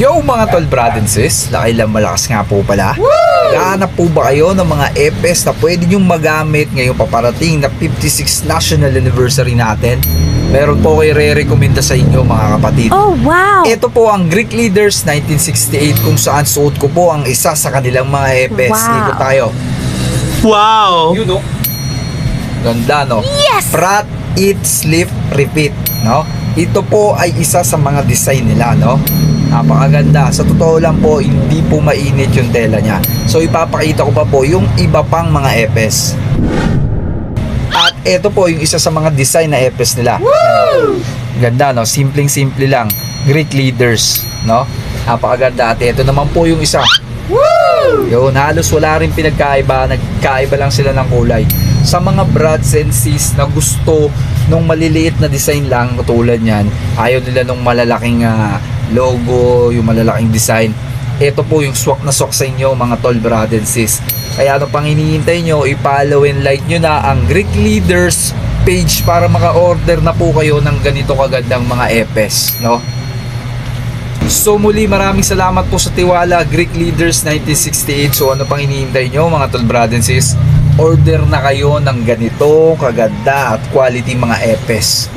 Yo mga tol, brad and sis, laki lang malakas nga po pala. Naghahanap po ba kayo ng mga EPS na pwede nyong magamit ngayong paparating na 56th National Anniversary natin? Meron po kayo re-recommenda sa inyo mga kapatid. Oh, wow! Ito po ang Greek Leaders 1968 kung saan suot ko po ang isa sa kanilang mga EPS. Wow. Ikot tayo. Wow! Yun, no? Ganda, no? Yes! Prat, Eat, Sleep, Repeat, no? Ito po ay isa sa mga design nila, no? Napakaganda. Sa totoo lang po, hindi po mainit yung tela niya. So, ipapakita ko pa po yung iba pang mga EPS. At ito po yung isa sa mga design na EPS nila. Ganda, no? Simpleng-simple lang. Greek Leaders, no? Napakaganda. At ito naman po yung isa. Yun, halos wala rin pinagkaiba. Nagkaiba lang sila ng kulay. Sa mga brads and sis na gusto nung maliliit na design lang katulad yan, ayaw nila nung malalaking logo, yung malalaking design, ito po yung swak na swak sa inyo mga tol, brad and sis. Kaya ano pang hinihintay nyo, i-follow and like nyo na ang Greek Leaders page para maka-order na po kayo ng ganito kagandang mga EPS, no? So muli, maraming salamat po sa tiwala, Greek Leaders 1968. So ano pang hinihintay nyo mga tol, brad and sis? Order na kayo ng ganito kaganda at quality mga EPS.